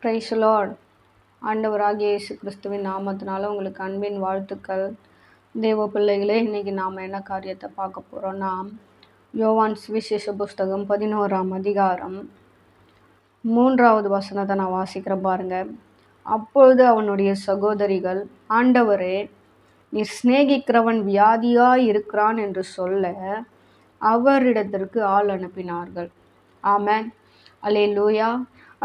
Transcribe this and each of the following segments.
Price Lord. ஆண்டவராகிய இயேசு கிறிஸ்துவின் நாமத்தினால உங்களுக்கு அன்பின் வாழ்த்துக்கள். தேவ பிள்ளைகளே, இன்னைக்கு நாம் என்ன காரியத்தை பார்க்க போகிறோன்னா, யோவான் சுவிசேஷ புஸ்தகம் 11ஆம் அதிகாரம் 3வது வசனத்தை நான் வாசிக்கிறேன் பாருங்க. அப்பொழுது அவனுடைய சகோதரிகள், ஆண்டவரே, நீர் சிநேகிக்கிறவன் வியாதியாய் இருக்கிறான் என்று சொல்ல அவரிடத்திற்கு ஆள் அனுப்பினார்கள். ஆமென், அல்லேலூயா.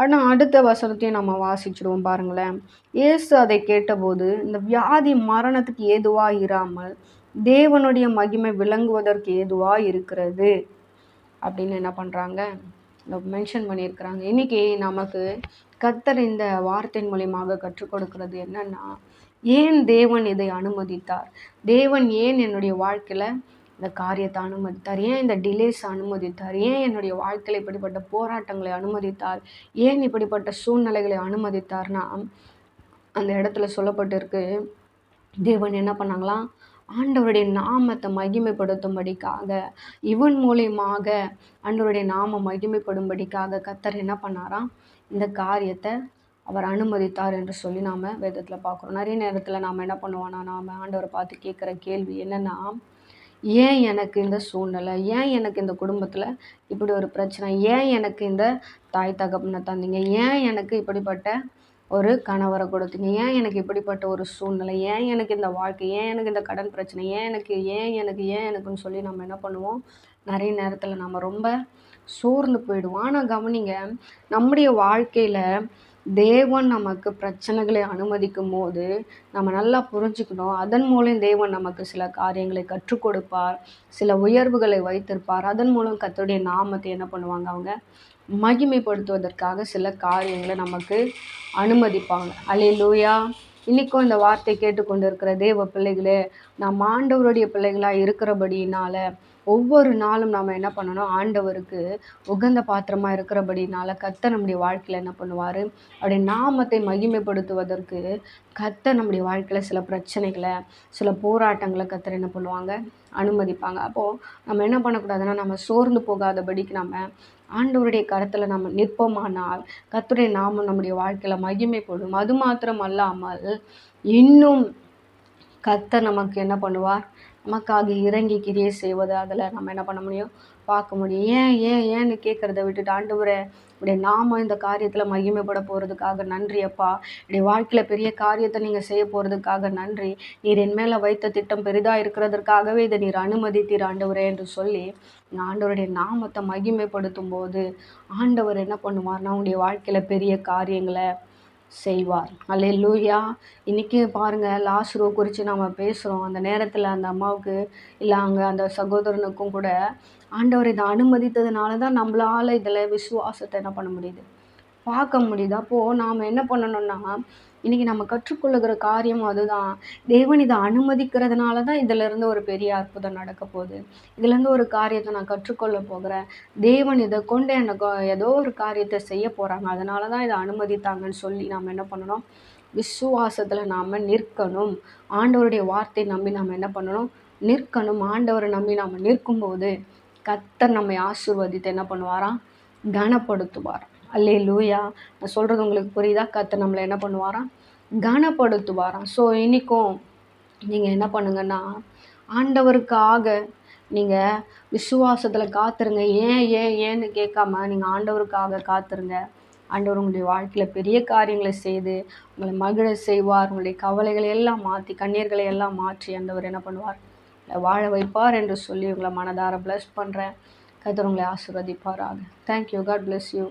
ஆனால் அடுத்த வசனத்தையும் நம்ம வாசிச்சிடுவோம் பாருங்களேன். இயேசு அதை கேட்டபோது, இந்த வியாதி மரணத்துக்கு ஏதுவாக இராமல் தேவனுடைய மகிமை விளங்குவதற்கு ஏதுவாக இருக்கிறது அப்படின்னு என்ன பண்ணுறாங்க, மென்ஷன் பண்ணியிருக்கிறாங்க. இன்னைக்கு நமக்கு கர்த்தர் இந்த வார்த்தையின் மூலியமாக கற்றுக் கொடுக்கிறது என்னன்னா, ஏன் தேவன் இதை அனுமதித்தார், தேவன் ஏன் என்னுடைய வாழ்க்கையில் இந்த காரியத்தை அனுமதித்தார், ஏன் இந்த டிலேஸ் அனுமதித்தார், ஏன் என்னுடைய வாழ்க்கையில் இப்படிப்பட்ட போராட்டங்களை அனுமதித்தார், ஏன் இப்படிப்பட்ட சூழ்நிலைகளை அனுமதித்தார்னா, அந்த இடத்துல சொல்லப்பட்டிருக்கு, தேவன் என்ன பண்ணாங்களாம், ஆண்டவருடைய நாமத்தை மகிமைப்படுத்தும்படிக்காக, இவன் மூலியமாக ஆண்டவருடைய நாமம் மகிமைப்படும்படிக்காக கர்த்தர் என்ன பண்ணாராம், இந்த காரியத்தை அவர் அனுமதித்தார் என்று சொல்லி நாம் வேதத்தில் பார்க்குறோம். நிறைய நேரத்தில் நாம் என்ன பண்ணுவோம்னா, நாம் ஆண்டவரை பார்த்து கேட்குற கேள்வி என்னென்னா, ஏன் எனக்கு இந்த சூழ்நிலை, ஏன் எனக்கு இந்த குடும்பத்தில் இப்படி ஒரு பிரச்சனை, ஏன் எனக்கு இந்த தாய் தகப்பனை தந்தீங்க, ஏன் எனக்கு இப்படிப்பட்ட ஒரு கணவரை கொடுத்தீங்க, ஏன் எனக்கு இப்படிப்பட்ட ஒரு சூழ்நிலை, ஏன் எனக்கு இந்த வாழ்க்கை, ஏன் எனக்கு இந்த கடன் பிரச்சனை, ஏன் எனக்குன்னு சொல்லி நம்ம என்ன பண்ணுவோம், நிறைய நேரத்தில் நம்ம ரொம்ப சோர்ந்து போயிடுவோம். ஆனால் கவனிங்க, நம்முடைய வாழ்க்கையில் தேவன் நமக்கு பிரச்சனைகளை அனுமதிக்கும் போது நம்ம நல்லா புரிஞ்சுக்கணும், அதன் மூலம் தேவன் நமக்கு சில காரியங்களை கற்றுக் கொடுப்பார், சில உயர்வுகளை வைத்திருப்பார். அதன் மூலம் கர்த்தருடைய நாமத்தை என்ன பண்ணுவாங்க, அவங்க மகிமைப்படுத்துவதற்காக சில காரியங்களை நமக்கு அனுமதிப்பாங்க. அல்லேலூயா. இன்றைக்கும் இந்த வார்த்தை கேட்டுக்கொண்டு இருக்கிற தேவ பிள்ளைகளே, நாம் ஆண்டவருடைய பிள்ளைகளாக இருக்கிறபடினால ஒவ்வொரு நாளும் நாம் என்ன பண்ணணும், ஆண்டவருக்கு உகந்த பாத்திரமாக இருக்கிறபடினால கர்த்தர் நம்முடைய வாழ்க்கையில் என்ன பண்ணுவார், அவருடைய நாமத்தை மகிமைப்படுத்துவதற்கு கர்த்தர் நம்முடைய வாழ்க்கையில் சில பிரச்சனைகளை, சில போராட்டங்களை கர்த்தர் என்ன பண்ணுவாங்க, அனுமதிப்பாங்க. அப்போது நம்ம என்ன பண்ணக்கூடாதுன்னா, நம்ம சோர்ந்து போகாதபடிக்கு நம்ம ஆண்டவருடைய கரத்தில் நம்ம நிற்போமானால் கர்த்தருடைய நாமம் நம்முடைய வாழ்க்கையில் மகிமைப்படும். அது மாத்திரம் அல்லாமல் இன்னும் கர்த்தர் நமக்கு என்ன பண்ணுவார், நமக்காக இறங்கி கிரியை செய்வது அதில் நம்ம என்ன பண்ண முடியும், பார்க்க முடியும். ஏன்னு கேட்குறத விட்டுட்டு, ஆண்டவரே, இப்படி நாம இந்த காரியத்தில் மகிமைப்பட போகிறதுக்காக நன்றி அப்பா, இப்படி வாழ்க்கையில் பெரிய காரியத்தை நீங்கள் செய்ய போகிறதுக்காக நன்றி, நீர் என் மேலே வைத்த திட்டம் பெரிதாக இருக்கிறதற்காகவே இதை நீர் அனுமதித்தீர் ஆண்டவரே என்று சொல்லி ஆண்டவருடைய நாமத்தை மகிமைப்படுத்தும் போது ஆண்டவர் என்ன பண்ணுவார்னா, உங்களுடைய வாழ்க்கையில் பெரிய காரியங்களை செய்வார். அல்லேலூயா. இன்றைக்கி பாருங்கள், லாசரு குறித்து நம்ம பேசுகிறோம். அந்த நேரத்தில் அந்த அம்மாவுக்கு இல்லை அங்கே அந்த சகோதரனுக்கும் கூட ஆண்டவர் இதை அனுமதித்ததுனால தான் நம்மளால் இதில் விசுவாசத்தை என்ன பண்ண முடியுது, பார்க்க முடியுது. அப்போது நாம் என்ன பண்ணணும்னா, இன்றைக்கி நம்ம கற்றுக்கொள்ளுகிற காரியம் அதுதான். தேவன் இதை அனுமதிக்கிறதுனால தான் இதிலேருந்து ஒரு பெரிய அற்புதம் நடக்க போகுது, இதுலேருந்து ஒரு காரியத்தை நான் கற்றுக்கொள்ள போகிறேன், தேவன் இதை கொண்டு எனக்கு ஏதோ ஒரு காரியத்தை செய்ய போகிறாங்க, அதனால தான் இதை அனுமதித்தாங்கன்னு சொல்லி நாம் என்ன பண்ணணும், விசுவாசத்தில் நாம் நிற்கணும். ஆண்டவருடைய வார்த்தை நம்பி நாம் என்ன பண்ணணும், நிற்கணும். ஆண்டவரை நம்பி நாம் நிற்கும்போது கர்த்தர் நம்மை ஆசீர்வதித்து என்ன பண்ணுவாராம், கனப்படுத்துவாராம். அல்லேலூயா. நான் சொல்கிறது உங்களுக்கு புரியுதா? கர்த்தர் நம்மளை என்ன பண்ணுவாராம், கனப்படுத்துவாராம். ஸோ இன்றைக்கும் நீங்கள் என்ன பண்ணுங்கன்னா, ஆண்டவருக்காக நீங்கள் விசுவாசத்தில் காத்துருங்க. ஏன்னு கேட்காம நீங்கள் ஆண்டவருக்காக காத்துருங்க. ஆண்டவர் உங்களுடைய வாழ்க்கையில் பெரிய காரியங்களை செய்து உங்களை மகிழ செய்வார். உங்களுடைய கவலைகளை எல்லாம் மாற்றி, கண்ணீர்களை எல்லாம் மாற்றி ஆண்டவர் என்ன பண்ணுவார், வாழ வைப்பார் என்று சொல்லி உங்களை மனதார பிளஸ் பண்ணுறேன். கர்த்தர் உங்களை ஆசீர்வதிப்பாராக. தேங்க்யூ. God bless you.